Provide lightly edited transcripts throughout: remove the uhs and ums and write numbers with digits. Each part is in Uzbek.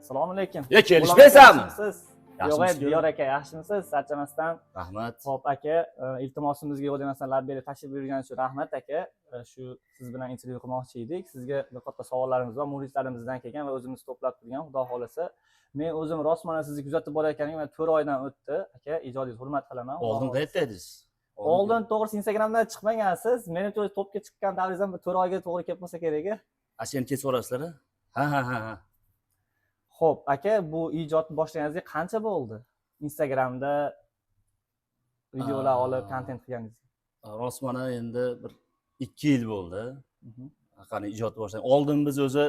Assalomu alaykum. Kelishmaysanmi? Yo'q, Diyor aka, yaxshimisiz? Charchamasdan. Rahmat. Xo'p aka, iltimosimizga yo'ldamasdan lab berib tashrif buyurganingiz uchun rahmat aka. Shu siz bilan intervyu qilmoqchi edik. Sizga bir qator savollarimiz bor, muxlislarimizdan kelgan va o'zimiz to'plab turgan, xudo xolasa. Men o'zim rostmana sizni kuzatib borayotganimga 4 oydan o'tdi. Aka, ijodingizni hurmat qilaman. Oldin qayerda edingiz? Oldin to'g'risi Instagramdan chiqmagansiz. Menimcha to'pga chiqqan davringizdan 4 oyga to'g'ri kelib qolsa kerak. Sen kesib olasizlar? Ha. Xo'p, aka, bu ijodni boshlaganingizga qancha bo'ldi? Instagramda videolar olib, kontent qilganingizga. Rostmana endi bir 2 yil bo'ldi. Qani ijodni boshlagan. Oldin biz o'zi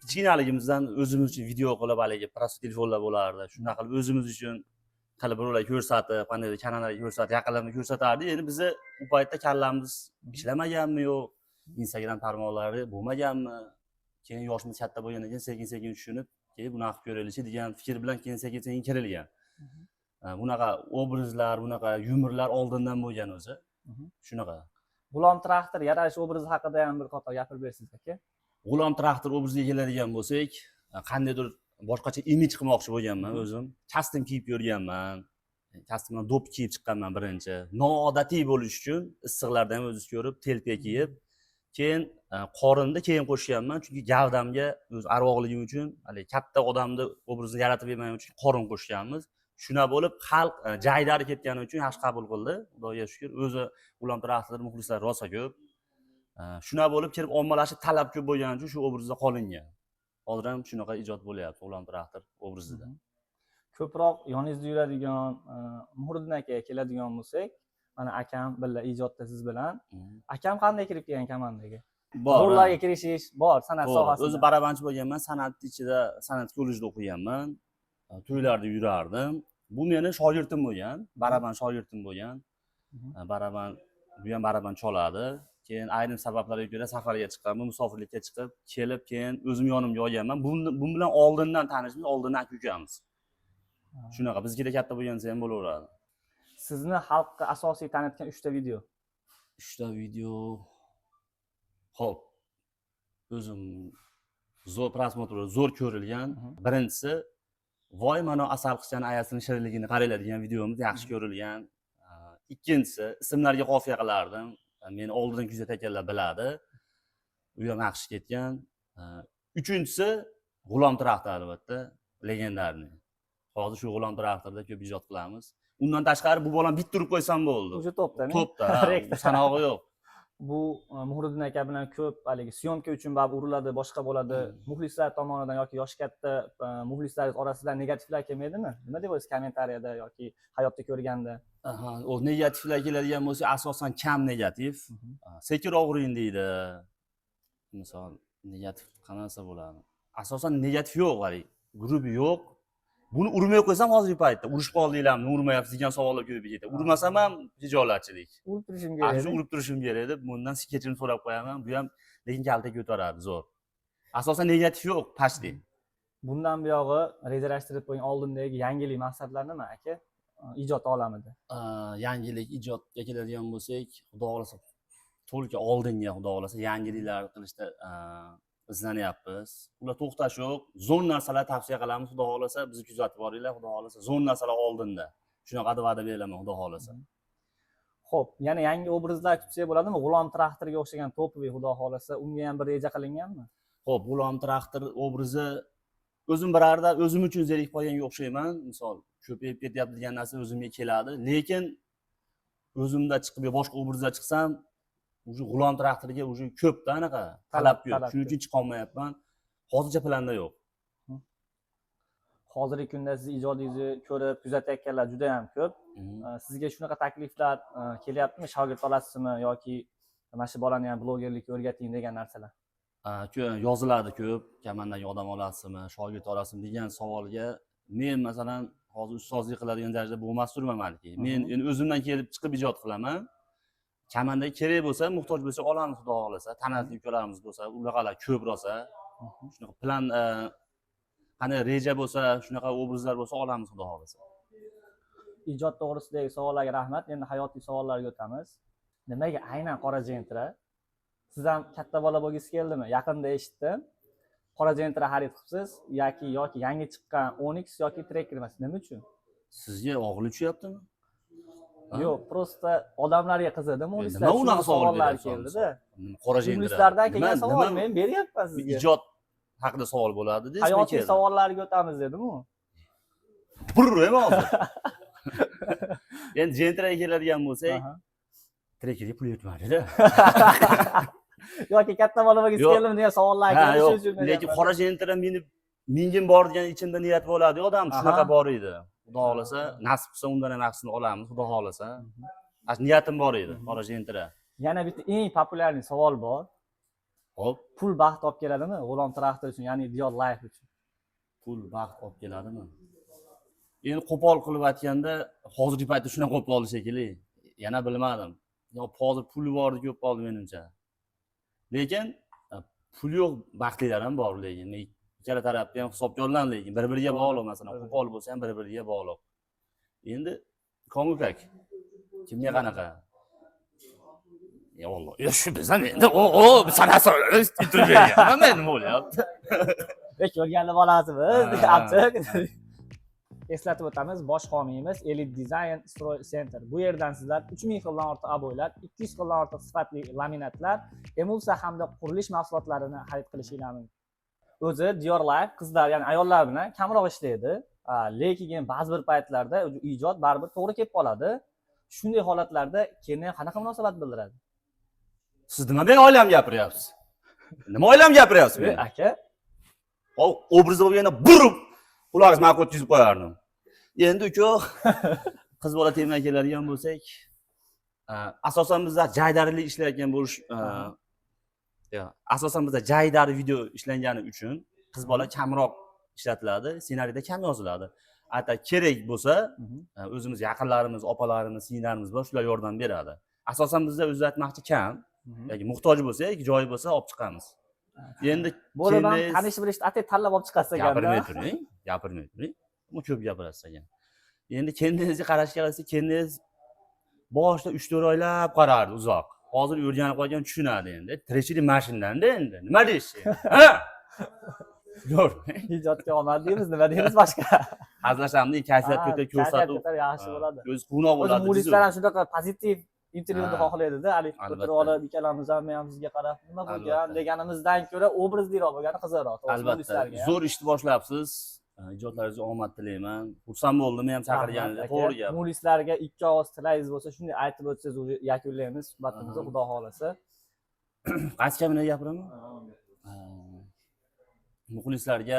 kichkinaligimizdan o'zimiz uchun video qilib, haligi prosta telefonlar bo'lardi. Shunday qilib o'zimiz uchun qilib birovlarga ko'rsatib, qanday kanallarga ko'rsatib, yaqinlarga ko'rsatardik. Endi bizni u paytda kallamiz ishlamaganmi yo'q, Instagram tarmoqlari bo'lmaganmi? Keyin yoshimiz katta bo'lgandan keyin sekin-sekin tushunib, keyin bunaqa qilib ko'raylikchi degan fikr bilan keyin sekin-sekin kirilgan. Bunaqa obrazlar, bunaqa yumorlar oldindan bo'lgan o'zi. Shunaqa. G'ulom traktor yaralish obrazi haqida ham bir qator gapirib bersiz aka. G'ulom traktor obraziga keladigan bo'lsak, qandaydir boshqacha imij qilmoqchi bo'lganman o'zim. Kostyum kiyib yurganman. Kostyumdan do'p kiyib chiqqanman birinchi. Noodatiy bo'lish uchun issiqlarda ham o'zingiz ko'rib, telpa kiyib, keyin qorinni keyin qo'shganman, chunki gavdamga o'z arvoqligim uchun, hali katta odamni obrazini yaratib bermanim uchun qorin qo'shganmiz. Shuna bo'lib xalq jaydari ketgani uchun yaxshi qabul qildi. Xudoga shukr, o'zi G'ulom traktor muxlislari rosa ko'p. Shuna bo'lib kelib ommalashib talab ko'p bo'lgani uchun shu obrazda qolingan. Hozir ham shunaqa ijod bo'lyapti G'ulom traktor obrazida. Ko'proq yoningizda yuradigan Muhriddin akaga keladigan bo'lsak, mana akam birga ijodda siz bilan. Akam qanday kirib kelgan komandaga? Rollarga kirishish bor, san'at sohasida. O'zi barabanchi bo'lganman, san'at ichida san'at kollejida o'qiganman. To'ylarda yurardim. Bu meni shoirdim bo'lgan, baraban shoirdim bo'lgan. Baraban, bu ham baraban choladi. Keyin ayrim sabablarga ko'ra safarga chiqqanman, musofirlikka chiqib, kelib keyin o'zim yonimga olganman. Bu bilan oldindan tanishmiz, oldindan aka-ukamiz. Shunaqa, bizga katta bo'lgansa ham bo'laveradi. Sizni xalqqa asosiy tanitgan 3 ta video. 3 ta video. Xo'p. O'zim zo'r prosmotr, zo'r ko'rilgan. Birinchisi voy mana asal qizchaning ayasining shirinligini qaranglar degan videomiz yaxshi ko'rilgan. Ikkinchisi ismlarga qofiya qilardim. Meni oldin kuzat ekanlar biladi. U ham yaxshi ketgan. Uchinchisi G'ulom traktor albatta, legendarniy. Hozir shu G'ulom traktorda ko'p ijod qilamiz. Undan tashqari bu bolam bitta urib qo'ysam bo'ldi. O'sha topda. Topda. Sanog'i yo'q. Bu Muhriddin aka bilan ko'p haligi syomka uchun bab uriladi, boshqa bo'ladi. Muxlislar tomonidan yoki yoshi katta muxlislaringiz orasidan negativlar kelmaydimi? Nima deb o'ylaysiz kommentariyada yoki hayotda ko'rganda? O negativlar keladigan bo'lsa, asosan kam negativ. Sekiroq uring deydi. Misol negativ qanaqasi bo'ladi? Asosan negativ yo'q, hali grubi yo'q. Buni urmay qo'ysam hozirgi paytda urushib qoldinglarmi, urmayapsiz degan savollar ko'p ketadi. Urmasam ham hijolatchilik. Urib turishim kerak. Urib turishim kerak deb bundan kechirim so'rab qo'yaman. Bu ham lekin kalta ko'taradi zo'r. Asosan negativ yo'q, pastlik. Bundan buyog'i rejalashtirib qo'ygan oldindagi yangilik maqsadlar nima aka? Ijod olamida. Yangilik ijodga keladigan bo'lsak, xudo xolasa to'lka oldinga xudo xolasa yangiliklar qilishda izlanyapmiz. Ular to'xtash yo'q. Zo'r narsalar tavsiya qilamiz, xudo xolasa bizni kuzatib boringlar, xudo xolasa. Zo'r narsalar oldinda. Shunaqa deb va'da beraman, xudo xolasa. Xo'p, yana yangi obrazlar kutsak bo'ladimi? G'ulom traktorga o'xshagan to'piy, xudo xolasa, unga ham bir reja qilinganmi? Xo'p, G'ulom traktor obrazi o'zim birarda o'zim uchun zerikib qolganga o'xshayman. Misol, ko'payib ketyapti degan narsa o'zimga keladi, lekin o'zimda chiqib boshqa obrazda chiqsam, o'sha G'ulom traktoriga o'sha ko'pda anaqa talab ko'p. Shuning uchun chiqa olmayapman. Hozircha planda yo'q. Hozirgi kunda siz ijodingizni ko'rib, kuzatayotganlar juda ham ko'p. Sizga shunaqa takliflar kelyaptimi? Shogird olasizmi yoki mana shu bolani ham blogerlikka o'rgating degan narsalar? Yoziladi ko'p. Kamandagi odam olasizmi, shogird olasizmi degan savolga men masalan hozir ustozlik qiladigan darajada bo'lmas turman balki. Men endi o'zimdan kelib chiqib ijod qilaman. Kamandaga kerak bo'lsa, muhtoj bo'lsa olamiz, xudo xolasa. Tanatli ukalarimiz bo'lsa, ularga ko'p rosa. Shunaqa plan qanday reja bo'lsa, shunaqa obrazlar bo'lsa olamiz, xudo xolasa. Ijod to'g'risidagi savollarga rahmat. Endi hayotiy savollarga o'tamiz. Nimaga aynan Qora Jentra? Siz ham katta bola bo'lgisi keldimi? Yaqinda eshitdim. qora Gentra xarid qilibsiz yoki yangi chiqqan Onyx yoki Tracker emas. Nima uchun? Sizga og'ir tushyaptimi? Yo'q, prosta odamlarga qiziqdi. Nima Muxlislar unaqa savol savollar beryapsiz? keldi-da. Qora Gentra. Muxlislardan kelgan savol men beryapman bir sizga. ijod haqida savol bo'ladi deysiz. Hayotiy savollarga o'tamiz dedim-ku. Burr hozir. Endi Gentraga keladigan bo'lsak, Trekkerga pul yetmadi-da. Yoki katta ma'lumotga keldim degan savollar keldi shu uchun. Lekin qora Gentra mingim bor degan ichimda niyat bo'ladi-yu odam, shunaqa bor edi. Xudo xolasa, nasib qilsa undan ham yaxshisini olamiz, xudo xolasa. Niyatim bor edi, qora Gentra. Yana bitta eng populyar savol bor. Xo'p, Pul baxt olib keladimi? G'ulom traktor uchun, ya'ni Dior Life uchun. pul baxt olib keladimi? Endi qo'pol qilib aytganda, hozirgi paytda shunaqa qo'pol qoldi shekilli. Yana bilmadim. Yo, hozir puli bor ko'p qoldi menimcha. Lekin pul yo'q baxtlilar ham bor lekin. Ikkala tarafda ham hisobga olinadi lekin bir-biriga bog'liq, masalan, qo'pol bo'lsa ham bir-biriga bog'liq. Endi ko'ngilkak. Kimga qanaqa? Ya valloh, ya shu biz ham endi sanasi intervyuga men nima bo'lyapti? Ko'rganni bolasimiz, deyapti. Eslatib o'tamiz, bosh homiyimiz Elite Design Stroy Center. Bu yerdan sizlar 3000 xildan ortiq aboylar, 200 xildan ortiq sifatli laminatlar, emulsiya hamda qurilish mahsulotlarini xarid qilishingiz mumkin. O'zi Dior Life qizlar, ya'ni ayollar bilan kamroq ishlaydi, lekin ba'zi bir paytlarda ijod baribir to'g'ri kelib qoladi. Shunday holatlarda keyin qanaqa munosabat bildiradi? Siz nima men oilam gapiryapsiz? Nima oilam gapiryapsiz men? Aka, obrazda bo'lganda burib quloqingizni ma'qul o'tkazib qo'yardim. Endi uka qiz bola tegmay keladigan bo'lsak, asosan bizlar jaydarli ishlayotgan bo'lish, asosan bizlar jaydari video ishlangani uchun qiz bola kamroq ishlatiladi, ssenariyda kam yoziladi. Hatta kerak bo'lsa, o'zimiz yaqinlarimiz, opalarimiz, singillarimiz bor, shular yordam beradi. Asosan bizda o'zi aytmoqchi kam, yoki muhtoj bo'lsak, joyi bo'lsa olib chiqamiz. Endi bo'lib ham tanish bilishni atay tanlab olib chiqasiz ekan. Gapirmay turing. Bu ko'p gapirasiz ekan. Endi kendingizga qarashga qarasa, kendingiz boshida 3-4 oylab qarardi uzoq. Hozir o'rganib qolgan tushunadi endi. Tirikchilik mashinalanda endi. Nima deysiz? Ha? Yo'q. Ijodga omad deymiz, nima deymiz boshqa? Hazlashamni kayfiyat ko'rsatuv yaxshi bo'ladi. O'zi quvnoq bo'ladi. Muxlislar ham shunaqa pozitiv intervyuni xohlaydi-da, hali o'tirib olib, ikkalamiz ham men ham sizga qarab, nima bo'lgan deganimizdan ko'ra obrazliroq bo'lgani qiziqroq. Albatta, zo'r ishni boshlabsiz. Ijodlaringizga omad tilayman. Xursand bo'ldim men ham chaqirganingizga. To'g'ri gap. Muxlislarga ikki og'iz tilayingiz bo'lsa, shunday aytib o'tsangiz, yakunlaymiz suhbatimizni, xudo xolasa. Qaysi kamina gapiraman? Muxlislarga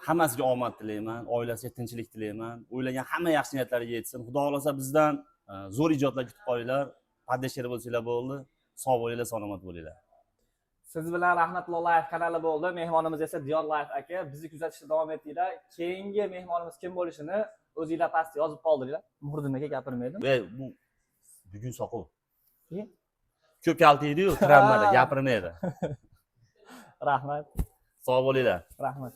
hammasiga omad tilayman, oilasiga tinchlik tilayman. O'ylagan hamma yaxshi niyatlariga yetsin. Xudo xolasa bizdan zo'r ijodlar kutib qolinglar. Paddeshlar bo'lsanglar bo'ldi. Sog' bo'linglar, salomat bo'linglar. Siz bilan Rahmatulloh Life kanali bo'ldi. Mehmonimiz esa Dior Life aka. Bizni kuzatishda davom etinglar. Keyingi mehmonimiz kim bo'lishini o'zingizlar pastga yozib qoldinglar. Muhriddin aka gapirmaydim. Bu bugun soqov. Ko'p kaltiydi-yu, travmada gapirmaydi. Rahmat. Sog' bo'linglar. Rahmat.